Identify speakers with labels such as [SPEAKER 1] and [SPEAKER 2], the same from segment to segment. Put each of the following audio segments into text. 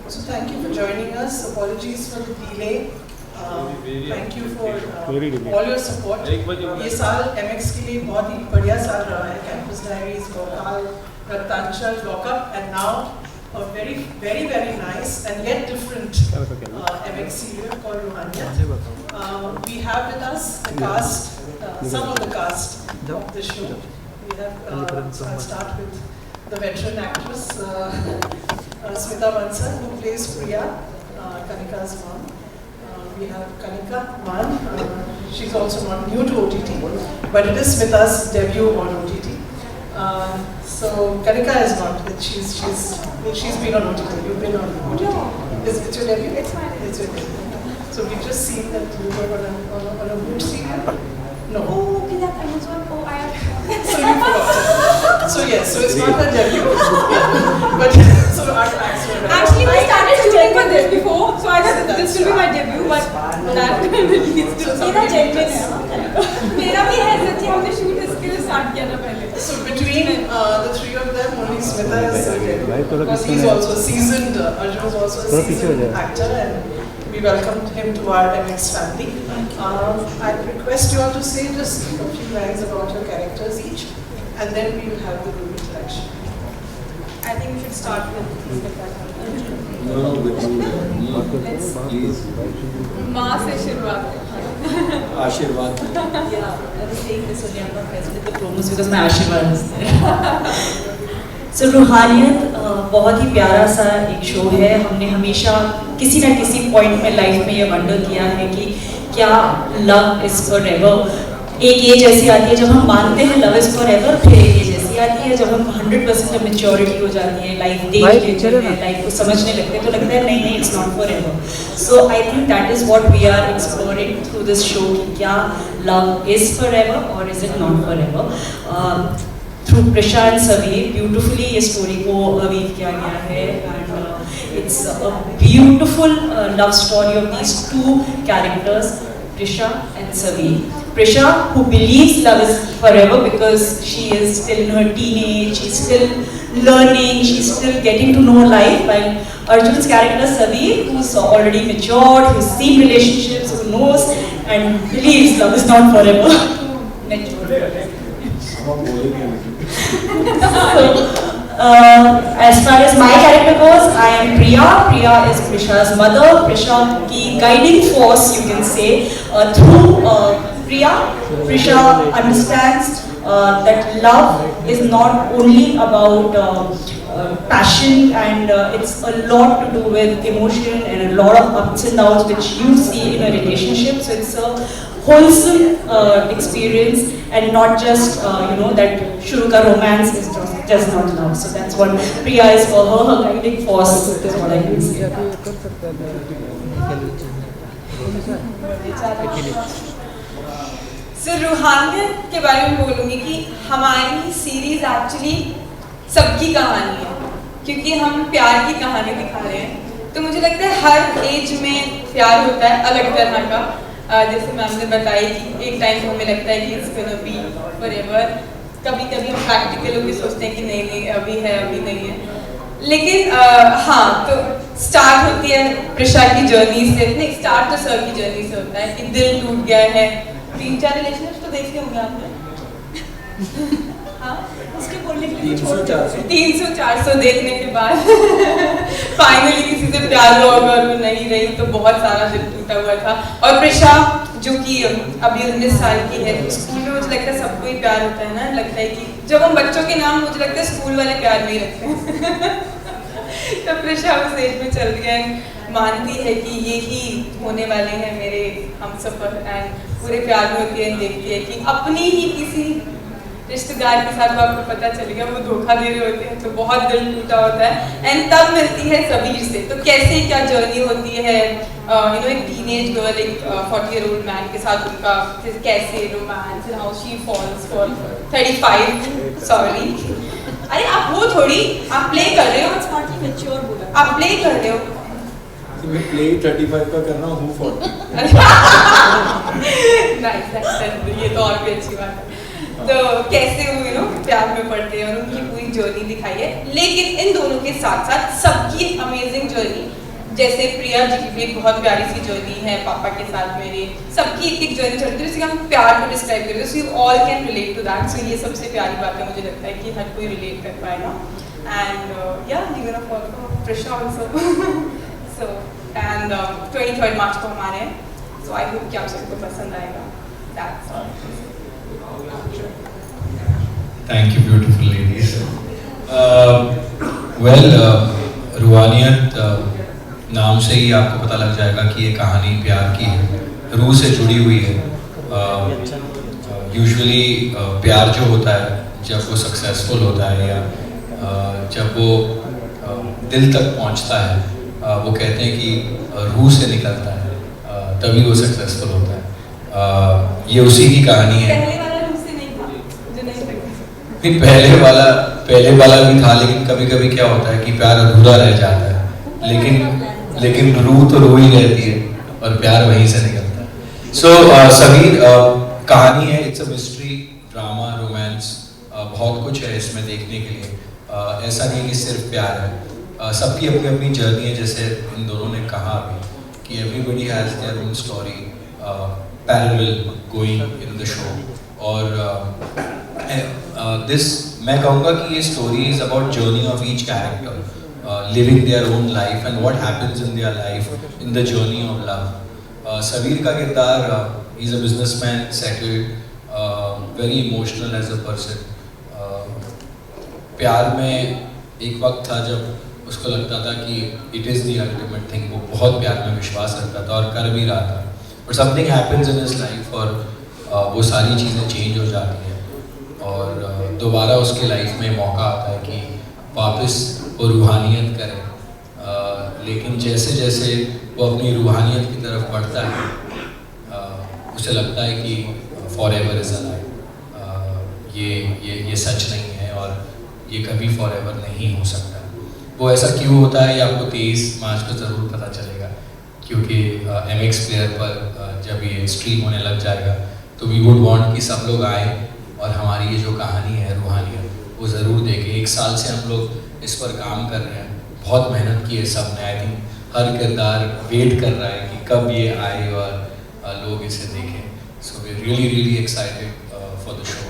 [SPEAKER 1] So thank you for joining us. Apologies for the delay. Thank you for all your support. ये साल MX के लिए बहुत ही बढ़िया साल रहा है. Campus Diaries, Bhopal, Raktanchal, Lockup, and now a very nice and yet different MX serial called Ruhaniyat. We have with us the cast, some of the cast of the show. We have, so I'll start with the veteran actress Smita Bansal, who plays Priya, Kanika's mom. We have Kanika Man. She's also not new to OTT, but it is Smita's debut on OTT. So Kanika is not. She's been on OTT. You've been on OTT.
[SPEAKER 2] No.
[SPEAKER 1] Is it your debut?
[SPEAKER 2] It's my debut.
[SPEAKER 1] It's your debut. So we've just seen that you were on a good serial. No.
[SPEAKER 2] Oh, okay, that Amazon. Oh, I have.
[SPEAKER 1] So you forgot. So yes, so it's not her debut. But so our actor.
[SPEAKER 2] Actually, we started shooting for this before, so I thought this will be my debut, but that released. मेरा genuine है. मेरा भी है सच्ची हमने shoot इसके लिए start किया था पहले.
[SPEAKER 1] So between the three of them, only Smita is because he's also a seasoned. Arjun is also a seasoned actor, and we welcomed him to our MX family. I request you all to say just a few lines about your characters each, and then we will have the group interaction.
[SPEAKER 2] I think we should start with
[SPEAKER 3] Please.
[SPEAKER 2] माँ से शुरुआत.
[SPEAKER 3] आशीर्वाद.
[SPEAKER 4] Yeah, I was saying this when I'm not present at the promos because my आशीर्वाद is there. So रूहानियत बहुत ही प्यारा सा एक show है. हमने हमेशा किसी ना किसी पॉइंट में लाइफ में ये वंडर किया है कि क्या लव इज फॉरएवर. एक एज ऐसी आती है जब हम मानते हैं लव इज फॉरएवर, फिर एक एज ऐसी आती है जब हम 100% मैच्योरिटी हो जाती है, लाइफ देख लेते हैं, लाइफ को समझने लगते हैं, तो लगता है नहीं it's not forever. So I think that is what we are exploring through this show कि क्या लव इज फॉरएवर और is it not forever. Through Prisha and Saveer beautifully ये स्टोरी को वीव किया गया है, and it's a beautiful love story of these two characters, Prisha and Saveer. Prisha, who believes love is forever because she is still in her teenage, she's still learning, she's still getting to know life, while Arjun's character Saveer, who's already matured, who's seen relationships, who knows and believes love is not forever. As far as my character goes, I am Priya. Priya is Prisha's mother. Prisha की guiding force, you can say. Through Priya, Prisha understands that love is not only about passion, and it's a lot to do with emotion and a lot of ups and downs which you see in a relationship. So it's a wholesome experience, and not just that shuru ka romance is just not love. So that's what Priya is for her. Her guiding force is what I can say.
[SPEAKER 2] So रूहानियत के बारे में बोलूँगी कि हमारी series actually सबकी कहानी है, क्योंकि हम प्यार की कहानी दिखा रहे हैं. तो मुझे लगता है हर एज में प्यार होता है अलग तरह का. जैसे मैम ने बताई कि एक टाइम हमें लगता है कि इट्स गोना बी फॉरएवर. कभी कभी हम प्रैक्टिकल होकर सोचते हैं कि नहीं अभी है अभी नहीं है. लेकिन हाँ, तो स्टार्ट होती है प्रिशा की जर्नी से. नहीं, स्टार्ट तो सर की जर्नी से होता है कि दिल टूट गया है. 3-4 रिलेशनशिप तो देखे होंगे आपने. हाँ, उसके बोलने के लिए 300-400 देखने के बाद फाइनली किसी से प्यार हुआ, अगर वो नहीं रही तो बहुत सारा दिल टूटा हुआ था. और प्रिशा जो कि अभी 19 साल की है, स्कूल में मुझे लगता है सबको ही प्यार होता है ना. लगता है कि जब हम बच्चों के नाम मुझे लगता है स्कूल वाले प्यार नहीं रखते हैं. तो प्रिशा उस एज में चल रही है, मानती है कि ये ही होने वाले हैं मेरे हम सफर, एंड पूरे प्यार में होती है, देखती है कि अपनी ही किसी रिश्तेदार के साथ आपको पता चलेगा वो धोखा दे रहे होते हैं, तो बहुत दिल टूटा होता है. एंड तब मिलती है सवीर से. तो कैसे क्या जर्नी होती है एक टीनेज गर्ल एक 40-year-old मैन के साथ, उनका कैसे romance, how she falls for 35. Sorry, अरे आप वो थोड़ी आप प्ले कर रहे हो, स्मार्टली मैच्योर बोला, आप प्ले कर रहे हो.
[SPEAKER 3] मैं प्ले 35 का कर रहा हूँ 40.
[SPEAKER 2] नाइस, ये तो और भी अच्छी बात है. तो कैसे वो प्यार में पड़ते हैं और उनकी पूरी जर्नी दिखाई है। लेकिन इन दोनों के साथ साथ सबकी अमेजिंग जर्नी, जैसे प्रिया जी की भी एक बहुत प्यारी सी जर्नी है पापा के साथ मेरे, सबकी एक एक जर्नी चलती है, जैसे हम प्यार को डिस्क्राइब करते हैं, so you all can relate to that. So ये सबसे प्यारी बात है, मुझे लगता है कि हर कोई रिलेट कर पाएगा। एंड या you gonna follow Prisha also. So and 23 मार्च को हमारे हैं, सो आई होप कि आप सबको पसंद आएगा। That's all.
[SPEAKER 5] Thank you, beautiful ladies. रूहानियत नाम से ही आपको पता लग जाएगा कि ये कहानी प्यार की है, रूह से जुड़ी हुई है। यूजुअली प्यार जो होता है जब वो सक्सेसफुल होता है या जब वो दिल तक पहुंचता है, वो कहते हैं कि रूह से निकलता है, तभी वो सक्सेसफुल होता है। ये उसी की कहानी है। पहले वाला भी था, लेकिन कभी कभी क्या होता है कि प्यार अधूरा रह जाता है, लेकिन रूह तो रूह ही रहती है और प्यार वहीं से निकलता है। सो सभी कहानी है, it's a mystery, drama, romance, बहुत कुछ है इसमें देखने के लिए। ऐसा नहीं कि सिर्फ प्यार है, सबकी अपनी अपनी जर्नी है, जैसे इन दोनों ने कहा अभी कि everybody has their own story parallel going in the show. और मैं कहूँगा कि ये story is about journey of each character, living their own life and what happens in their life in the journey of love. Sabir का किरदार is a businessman, settled, very emotional as a person. प्यार में एक वक्त था जब उसको लगता था कि it is the ultimate thing, वो बहुत प्यार में विश्वास रखता था और कर भी रहा था, but something happens in his life और वो सारी चीज़ें चेंज हो जाती हैं और दोबारा उसके लाइफ में मौका आता है कि वापस वो रूहानियत करे। लेकिन जैसे जैसे वो अपनी रूहानियत की तरफ बढ़ता है, उसे लगता है कि for ever is a life, ये सच नहीं है और ये कभी फॉर एवर नहीं हो सकता। वो ऐसा क्यों होता है ये आपको 23 मार्च को ज़रूर पता चलेगा, क्योंकि MX प्लेयर पर जब ये स्ट्रीम होने लग जाएगा तो वी वुड वांट कि सब लोग आए और हमारी ये जो कहानी है रूहानियत वो ज़रूर देखें। 1 साल से हम लोग इस पर काम कर रहे हैं, बहुत मेहनत की है सब ने। आई थिंक हर किरदार वेट कर रहा है कि कब ये आए और लोग इसे देखें। So we really excited for the show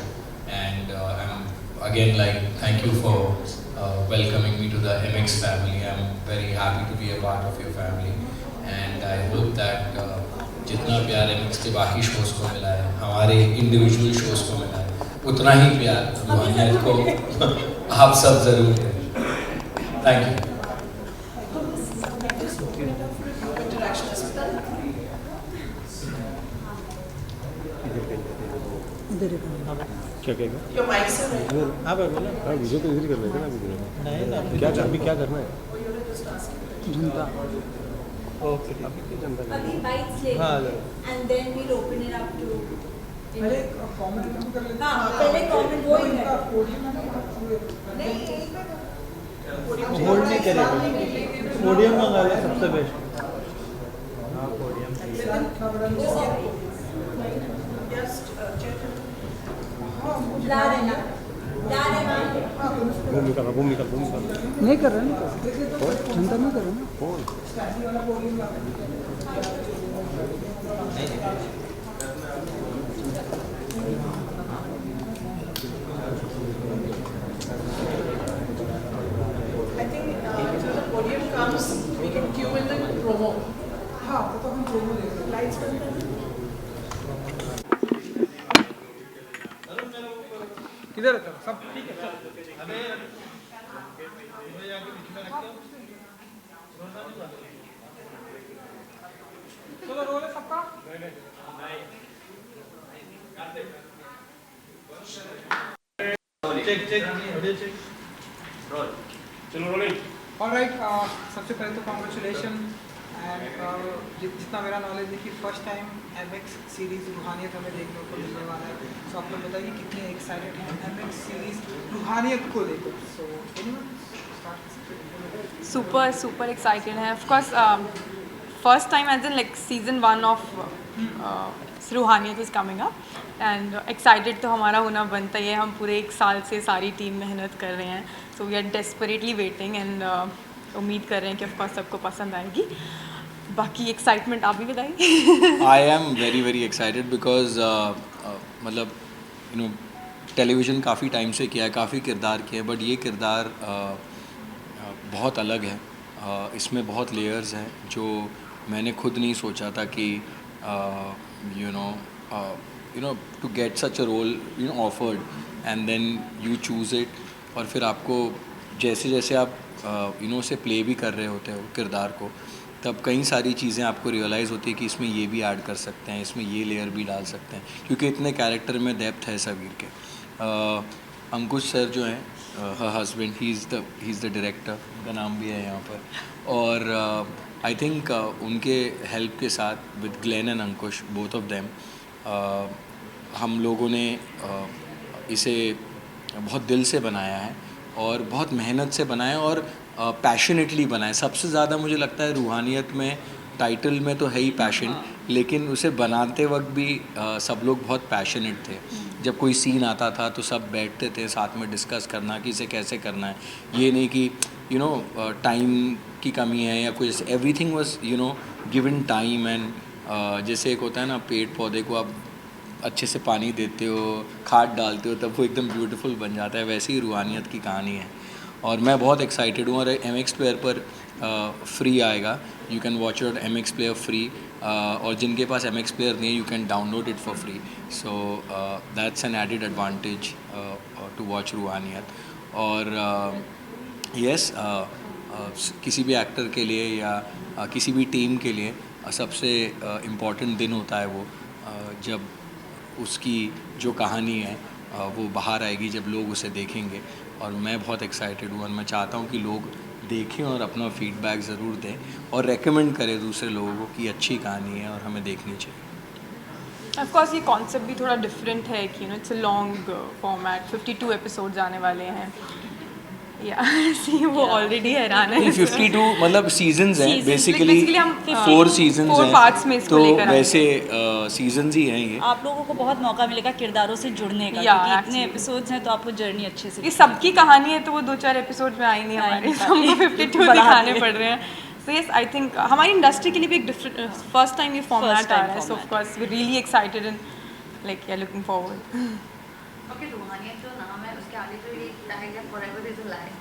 [SPEAKER 5] and I am again like thank you for welcoming me to the MX family. I'm very happy to be a part of your family and I hope that जितना प्यार MX के बाकी shows को मिला है, हमारे individual shows को मिला है, उतना ही प्यार रूहानियत को आप सब ज़रूर दें। Thank you.
[SPEAKER 6] क्या कहेगा?
[SPEAKER 1] Your mics are ready.
[SPEAKER 6] हाँ भाई बोला, हाँ वीडियो तो इधर कर लेते ना वीडियो। नहीं ना, क्या अभी क्या करना है?
[SPEAKER 7] झुमका।
[SPEAKER 6] ओके।
[SPEAKER 7] अभी bites ले।
[SPEAKER 6] हाँ ले।
[SPEAKER 7] And then we'll open it up to।
[SPEAKER 1] पहले कमेंट कर लेते हैं।
[SPEAKER 7] हाँ पहले कमेंट वो ही है।
[SPEAKER 1] नहीं
[SPEAKER 6] होल्ड नहीं करेगा। पोडियम मंगा ले सबसे बेस्ट। हाँ पोडियम।
[SPEAKER 7] ला रहे ना
[SPEAKER 6] घूम निकल।
[SPEAKER 8] नहीं कर रहे ना, चिंता नहीं कर रहे ना।
[SPEAKER 6] कौन?
[SPEAKER 1] I think until the podium comes, we can cue in the promo. हाँ, तो हम promo देते हैं. Lights बंद कर दो.
[SPEAKER 8] किधर है सब? ठीक है। चलो रोल है सबका? Check audio check roll. चलो रोलिंग। ऑलराइट, सबसे पहले तो कांग्रेचुलेशन एंड जितना मेरा नॉलेज है कि फर्स्ट टाइम MX सीरीज़ रूहानियत हमें देखने को मिलने वाला है। सो आप लोग बताइए कितने एक्साइटेड हैं MX सीरीज़ रूहानियत को लेकर। सो
[SPEAKER 9] super excited hai. Of course, first time as in like season 1 of Ruhaniyat is coming up and excited तो हमारा होना बनता ही है. हम पूरे 1 साल से सारी टीम मेहनत कर रहे हैं. So we are desperately waiting and उम्मीद कर रहे हैं कि ऑफकोर्स सबको पसंद आएगी. बाकी एक्साइटमेंट आप भी बताइए.
[SPEAKER 5] I am very very excited because मतलब यू नो टेलीविज़न काफ़ी टाइम से किया है, काफ़ी किरदार किए हैं, बट ये किरदार बहुत अलग है. इसमें बहुत लेयर्स हैं जो मैंने खुद नहीं सोचा था कि you know to get such a role offered and then you choose it. और फिर आपको जैसे जैसे आप उसे प्ले भी कर रहे होते हो किरदार को, तब कई सारी चीज़ें आपको रियलाइज़ होती है कि इसमें ये भी ऐड कर सकते हैं, इसमें ये लेयर भी डाल सकते हैं, क्योंकि इतने कैरेक्टर में डेप्थ है सबीर के. अंकुश सर जो हैं, husband, he is the director, उनका नाम भी है यहाँ पर. और आई थिंक उनके हेल्प के साथ with Glenn and Ankush, both of them, हम लोगों ने इसे बहुत दिल से बनाया है और बहुत मेहनत से बनाया और पैशनेटली बनाया. सबसे ज़्यादा मुझे लगता है रूहानियत में, टाइटल में तो है ही पैशन, लेकिन उसे बनाते वक्त भी सब लोग बहुत पैशनेट थे. जब कोई सीन आता था तो सब बैठते थे साथ में डिस्कस करना कि इसे कैसे करना है. ये नहीं कि टाइम की कमी है या कुछ. Everything was given time. And जैसे एक होता है ना, पेड़ पौधे को आप अच्छे से पानी देते हो, खाद डालते हो, तब वो एकदम ब्यूटीफुल बन जाता है. वैसे ही रूहानियत की कहानी है और मैं बहुत एक्साइटेड हूँ. और MX प्लेयर पर फ्री आएगा. You can watch it MX player free. और जिनके पास MX प्लेयर नहीं है, you can download it for free. So that's an added advantage to watch Roohaniyat. और यस, किसी भी एक्टर के लिए या किसी भी टीम के लिए सबसे इम्पॉर्टेंट दिन होता है वो, जब उसकी जो कहानी है वो बाहर आएगी, जब लोग उसे देखेंगे. और मैं बहुत एक्साइटेड हूँ और मैं चाहता हूँ कि लोग देखें और अपना फीडबैक ज़रूर दें और रेकमेंड करें दूसरे लोगों को कि अच्छी कहानी है और हमें देखनी चाहिए.
[SPEAKER 9] ऑफ कोर्स ये कॉन्सेप्ट भी थोड़ा डिफरेंट है कि it's a long format. 52 episodes आने वाले हैं. वो ऑलरेडी हैरान है.
[SPEAKER 5] 52 मतलब सीजन्स हैं बेसिकली.
[SPEAKER 9] हम
[SPEAKER 5] 4 सीजन्स हैं,
[SPEAKER 9] पार्ट्स में इसको
[SPEAKER 5] तो
[SPEAKER 9] लेकर
[SPEAKER 5] वैसे सीजन्स ही हैं ये.
[SPEAKER 4] आप लोगों को बहुत मौका मिलेगा किरदारों से जुड़ने का, क्योंकि इतने एपिसोड्स हैं तो आपको जर्नी अच्छे से.
[SPEAKER 9] ये सबकी कहानी है तो वो 2-4 एपिसोड में आई नहीं हमारे. हमको 52 दिखाने पड़ रहे हैं. सो यस, आई थिंक हमारी इंडस्ट्री के लिए भी एक डिफरेंट फर्स्ट टाइम ये फॉर्मेट आ रहा है. So of course we really excited and like looking forward.
[SPEAKER 10] Okay, Roohaniyat जो नाम है उसके आगे जो ये टैग है फॉरएवर इज अ लाइफ,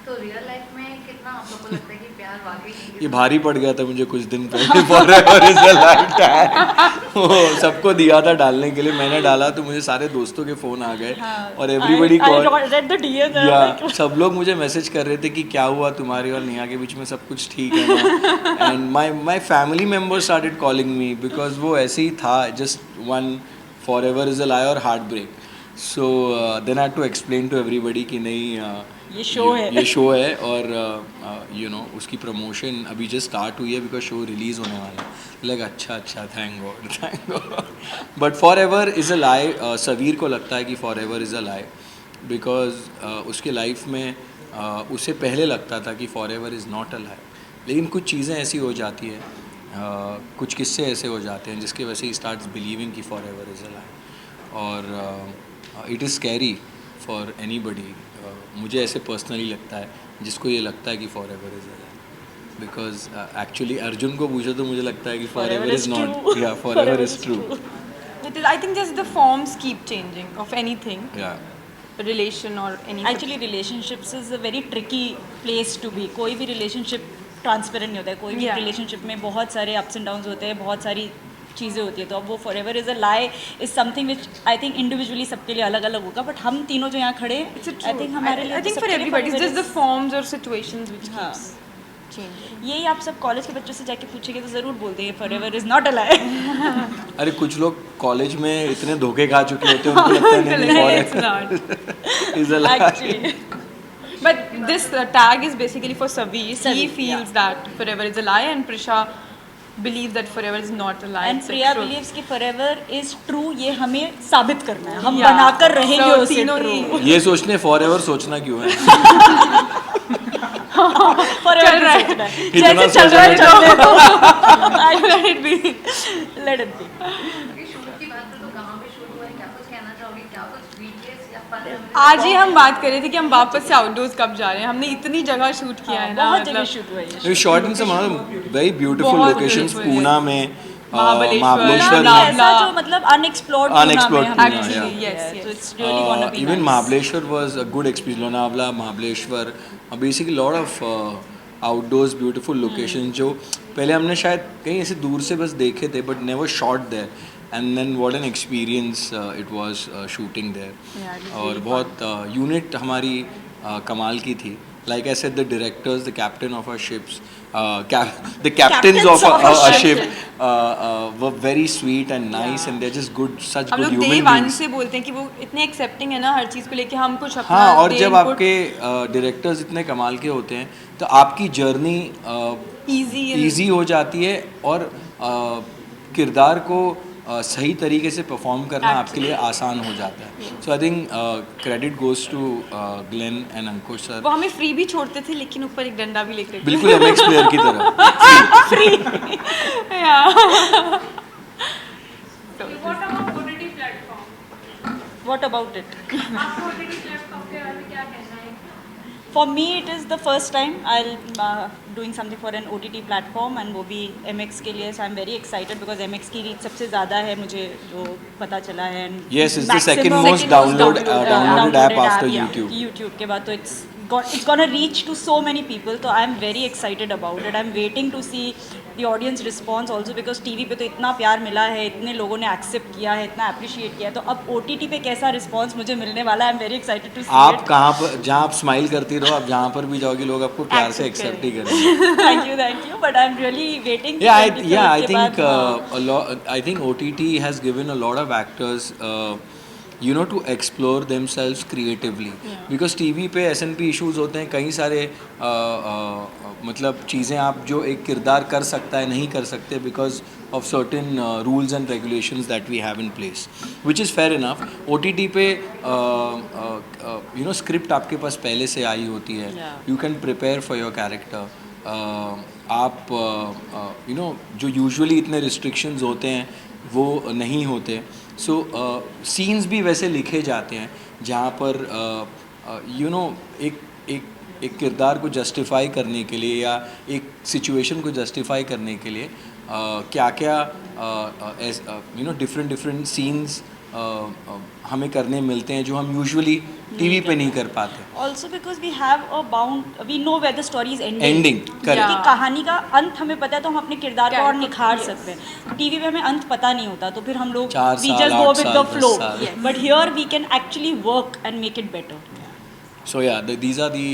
[SPEAKER 10] तो रियल लाइफ में कितना आप लोगों को लगता है कि प्यार वाकई नहीं?
[SPEAKER 5] ये भारी पड़ गया था मुझे कुछ दिन पहले. Forever is a life tag सबको दिया था डालने के लिए. मैंने डाला तो मुझे सारे दोस्तों के फ़ोन आ गए और एवरीबडी कॉल. सब लोग मुझे मैसेज कर रहे थे कि क्या हुआ तुम्हारे और नेहा के बीच में, सब कुछ ठीक है ना. And my family members started calling me because वो ऐसे ही था, just one forever is a lie और heart break. So then I had to explain to everybody कि नहीं,
[SPEAKER 4] ये शो है
[SPEAKER 5] और उसकी प्रमोशन अभी जस्ट स्टार्ट हुई है बिकॉज शो रिलीज़ होने वाला है. लगा अच्छा, thank God. But forever is a lie. Sabeer को लगता है कि forever is a lie because उसके लाइफ में उसे पहले लगता था कि forever is not a lie. लेकिन कुछ चीज़ें ऐसी हो जाती है, कुछ किस्से ऐसे हो जाते हैं जिसकी वजह से ही स्टार्ट्स बिलीविंग कि फॉरएवर इज़ अ लाई. और it is scary for anybody. मुझे ऐसे पर्सनली लगता है जिसको ये लगता है कि forever is a lie. Because actually Arjun को पूछो तो मुझे लगता है कि फॉरएवर इज़ नॉट. या forever is true.
[SPEAKER 9] It is, I think just the forms keep changing of anything.
[SPEAKER 5] Yeah.
[SPEAKER 9] Relation or anything.
[SPEAKER 4] Actually relationships is a very tricky place to be. कोई भी relationship ट्रांसपेरेंट नहीं होता है. कोई भी relationship में बहुत सारे अप्स एंड डाउन्स होते हैं, बहुत सारी चीज़ें होती है. तो अब वो forever is a lie is something which I think individually सबके लिए अलग अलग होगा. बट हम तीनों जो यहाँ खड़े हैं, आई थिंक हमारे लिए,
[SPEAKER 9] I think for everybody it's just the forms or situations which keeps changing.
[SPEAKER 4] यही आप सब कॉलेज के बच्चों से जाके पूछेंगे तो ज़रूर बोलते हैं फॉरएवर इज़ नॉट अ लाई.
[SPEAKER 5] अरे कुछ लोग कॉलेज में इतने धोखे खा चुके होते हैं, उनको लगता है नहीं
[SPEAKER 9] It's not.
[SPEAKER 5] Is a lie.
[SPEAKER 4] Actually.
[SPEAKER 9] But this tag is basically for Sabir. He feels that forever is a lie, and Prisha believes that forever is not a lie.
[SPEAKER 4] And
[SPEAKER 9] It's
[SPEAKER 4] Priya
[SPEAKER 9] true.
[SPEAKER 4] believes कि forever is true. ये हमें साबित करना है. हम बनाकर रहेंगे
[SPEAKER 9] So,
[SPEAKER 4] उसे
[SPEAKER 9] तीनों
[SPEAKER 4] true.
[SPEAKER 5] ये सोचने फॉरएवर सोचना क्यों है?
[SPEAKER 4] Forever
[SPEAKER 9] चल रहा है.
[SPEAKER 4] सोचना है.
[SPEAKER 5] इतना
[SPEAKER 4] जैसे चल रहा है
[SPEAKER 5] सोचना
[SPEAKER 4] चलने दो.
[SPEAKER 9] Let it be.
[SPEAKER 4] Let it be.
[SPEAKER 10] Shoot की बात तो कहाँ पे शूट हुआ है, क्या
[SPEAKER 9] आज ही हम बात कर रहे थे कि हम वापस से आउटडोर्स कब जा रहे हैं. हमने इतनी जगह शूट किया है ना,
[SPEAKER 4] बहुत जगह शूट हुआ है.
[SPEAKER 3] We shot in some very beautiful
[SPEAKER 9] बहुत
[SPEAKER 3] locations.
[SPEAKER 9] beautiful,
[SPEAKER 3] Pune में,
[SPEAKER 9] महाबलेश्वर,
[SPEAKER 4] ऐसा जो मतलब unexplored
[SPEAKER 3] Unexplored
[SPEAKER 4] Pune में
[SPEAKER 3] Pune,
[SPEAKER 4] हमने
[SPEAKER 9] yeah.
[SPEAKER 4] किया है.
[SPEAKER 9] Yes,
[SPEAKER 4] So it's really gonna be
[SPEAKER 3] even
[SPEAKER 4] nice.
[SPEAKER 3] Mahabaleshwar was a good experience. Lonavala, Mahabaleshwar, basically lot of outdoors beautiful locations जो पहले हमने शायद कहीं ऐसे दूर से बस देखे थे, but never shot there. And then what an experience it was shooting there.
[SPEAKER 9] Yeah, it was
[SPEAKER 3] और
[SPEAKER 9] really
[SPEAKER 3] बहुत unit हमारी कमाल की थी. Like I said, the directors, the captain of our ships, the captains of our ship were very sweet and nice, and they're just good, such
[SPEAKER 9] हम
[SPEAKER 3] good
[SPEAKER 9] लोग
[SPEAKER 3] human
[SPEAKER 9] day one
[SPEAKER 3] beings.
[SPEAKER 9] से बोलते हैं कि वो इतने एक्सेप्टिंग है ना हर चीज़ को लेके. हम कुछ अपना
[SPEAKER 3] हाँ, और
[SPEAKER 9] they
[SPEAKER 3] जब
[SPEAKER 9] input
[SPEAKER 3] आपके डायरेक्टर्स इतने कमाल के होते हैं तो आपकी जर्नी इजी हो जाती है और किरदार को सही तरीके से परफॉर्म करना आपके लिए आसान हो जाता है. So I think credit goes to Glen and Ankush sir.
[SPEAKER 9] वो हमें फ्री भी छोड़ते थे लेकिन ऊपर एक डंडा भी लेकर
[SPEAKER 3] बिल्कुल एमएक्स प्लेयर की तरह.
[SPEAKER 10] What about OTT platform?
[SPEAKER 4] What about it?
[SPEAKER 10] आपको OTT platform के बारे में क्या कहना है?
[SPEAKER 4] For me, it is the first time I'll doing something for an OTT platform, and वो भी MX के लिए. So I'm very excited because MX की reach सबसे ज़्यादा है मुझे जो पता चला है. And
[SPEAKER 3] Yes, it's the second
[SPEAKER 4] maximum-
[SPEAKER 3] most downloaded app after
[SPEAKER 4] yeah.
[SPEAKER 3] YouTube.
[SPEAKER 4] YouTube के बाद तो it's gonna reach to so many people. तो I'm very excited about it. I'm waiting to see the audience response also because TV पे तो इतना प्यार मिला है, इतने लोगों ने एक्सेप्ट किया है, इतना अप्रिशिएट किया है. तो अब OTT पे कैसा रिस्पॉन्स मुझे मिलने वाला है. I'm very excited to see
[SPEAKER 3] आप
[SPEAKER 4] it.
[SPEAKER 3] कहाँ पर जहाँ आप स्माइल करती रहो, आप जहाँ पर भी जाओगे लोग आपको प्यार से एक्सेप्ट ही करेंगे.
[SPEAKER 4] Thank you. But I'm really waiting.
[SPEAKER 3] I think OTT has given a lot of actors to explore themselves creatively. Because TV पे S&P issues होते हैं, कई सारे मतलब चीज़ें आप जो एक किरदार कर सकता है नहीं कर सकते because of certain rules and regulations that we have in place, which is fair enough. OTT पे script आपके पास पहले से आई होती है. You can prepare for your character. आप जो यूजुअली इतने रिस्ट्रिक्शंस होते हैं वो नहीं होते. सो सीन्स भी वैसे लिखे जाते हैं जहाँ पर एक किरदार को जस्टिफाई करने के लिए या एक सिचुएशन को जस्टिफाई करने के लिए क्या क्या डिफरेंट सीन्स हमें करने मिलते हैं जो हम यूजुअली टीवी पे नहीं कर पाते.
[SPEAKER 4] Also because we have a we know where the story is ending.
[SPEAKER 3] Ending, correct.
[SPEAKER 4] कि कहानी का अंत हमें पता है तो हम अपने किरदार को और निखार सकते हैं. टीवी पे हमें अंत पता नहीं होता तो फिर हम लोग we just go with the flow. But here we can actually work and make it better.
[SPEAKER 3] So yeah, these are the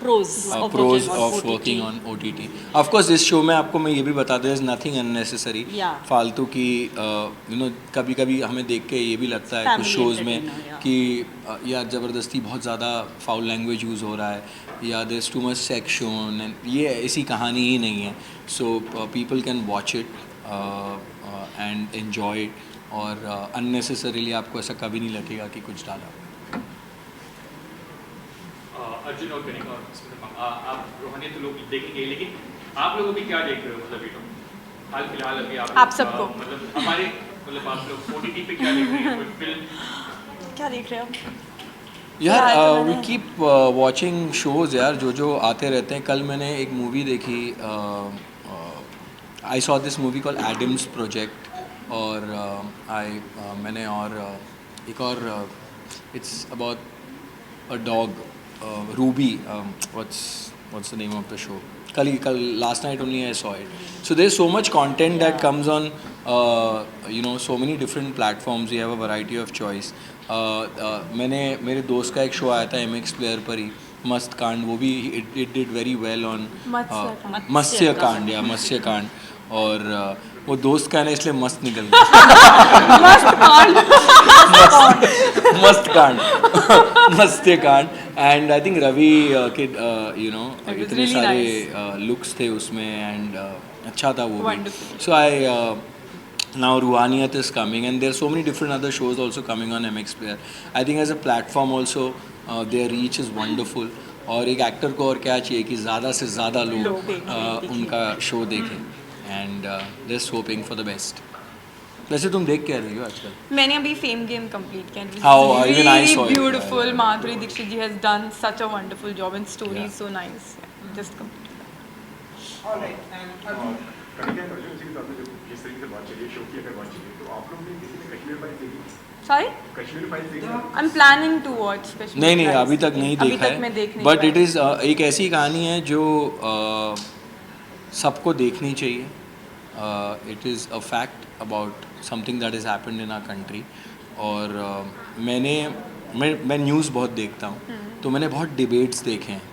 [SPEAKER 4] pros
[SPEAKER 3] of working on OTT. Of course, इस शो में आपको मैं ये भी बता दूँ, there is nothing unnecessary. फालतू की कभी-कभी हमें देख के ये भी लगता है कुछ शोज़ में कि यार ज़बरदस्ती बहुत ज़्यादा फाउल लैंग्वेज यूज़ हो रहा है या there is too much sex shown, and ये ऐसी कहानी ही नहीं है. So people can watch it and enjoy it, और unnecessarily आपको ऐसा कभी नहीं लगेगा कि कुछ डाला.
[SPEAKER 11] अर्जुन और कनिका और आप रूहानियत तो लोग देखेंगे, लेकिन आप लोगों भी क्या देख रहे हो? मतलब हाल फिलहाल अभी आप सबको मतलब हमारे मतलब आप लोग OTT पे क्या देख रहे हैं? कोई फिल्म क्या देख रहे हो?
[SPEAKER 3] यार वी कीप वॉचिंग शोज़ यार, जो आते रहते हैं. कल मैंने एक मूवी देखी, I saw this movie called Adam's Project, और मैंने और एक और it's about a dog, Ruby, what's the name of the show? Last night only I saw it. So there's so much content that comes on, so many different platforms. We have a variety of choice. मैंने मेरे दोस्त का एक show आया था MX player पर ही, मस्त कांड. वो भी it did very well on मत्स्य कांड या मत्स्य कांड, और वो दोस्त का है ना इसलिए मस्त निकल गया. मत्स्य कांड. एंड आई थिंक रवि के इतने सारे लुक्स थे उसमें, एंड अच्छा था वो भी. सो आई now Ruhaniyat is coming, and there are so many different other shows also coming on MX Player. I think as a platform also their reach is wonderful, और एक एक्टर को और क्या चाहिए कि ज़्यादा से ज़्यादा लोग उनका शो देखें, and just hoping for the best. वैसे तुम देख क्या रही हो आजकल?
[SPEAKER 9] मैंने अभी फेम गेम कंप्लीट किया.
[SPEAKER 3] How even I saw it.
[SPEAKER 9] Beautiful. Madhuri Dixit ji has done such a wonderful job and story is so nice. Just completed.
[SPEAKER 8] All right. And Arjun.
[SPEAKER 9] Sorry? I'm planning to watch Kashmir.
[SPEAKER 3] नहीं अभी तक नहीं देखा है. But it is एक ऐसी कहानी है जो सबको देखनी चाहिए. It is a fact about something that is happened in our country. और मैं न्यूज़ बहुत देखता हूँ, तो मैंने बहुत डिबेट्स देखे हैं.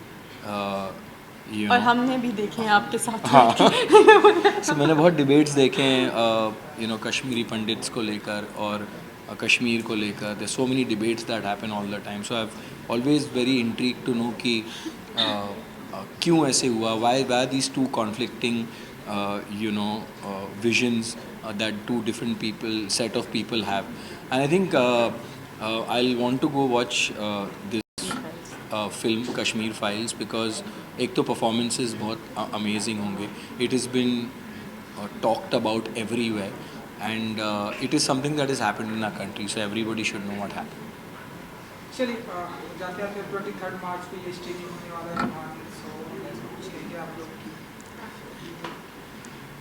[SPEAKER 9] और हमने भी देखे हैं आपके साथ.
[SPEAKER 3] हाँ. So, मैंने बहुत डिबेट्स देखे हैं कश्मीरी पंडित्स को लेकर और कश्मीर को लेकर. There so many debates that happen all the time. So I have always very intrigue to know कि क्यों ऐसे हुआ. Why these two conflicting visions that two different set of people have. And I think I'll want to go watch this film Kashmir Files because एक तो performances बहुत amazing होंगे. It has been talked about everywhere and it is something that has happened in our country, so everybody should know what happened.
[SPEAKER 8] चलिए जाते आते 23 मार्च को ये streaming होने वाला है. सो कुछ कहिए आप लोग.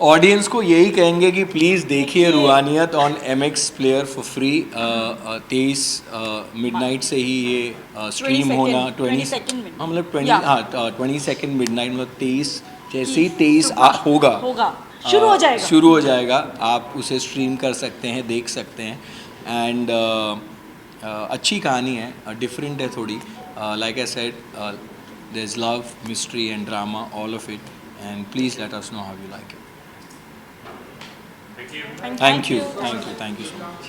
[SPEAKER 3] ऑडियंस को यही कहेंगे कि प्लीज़ देखिए Roohaniyat on MX player for free. 23 midnight से ही ये स्ट्रीम होना. 22nd मिडनाइट मतलब 23 जैसे ही 23 होगा शुरू हो जाएगा. आप उसे स्ट्रीम कर सकते हैं, देख सकते हैं. एंड अच्छी कहानी है, डिफरेंट है थोड़ी. Like I said, there is love, mystery and drama, all of it. And please let us know how you like it. Thank you so much.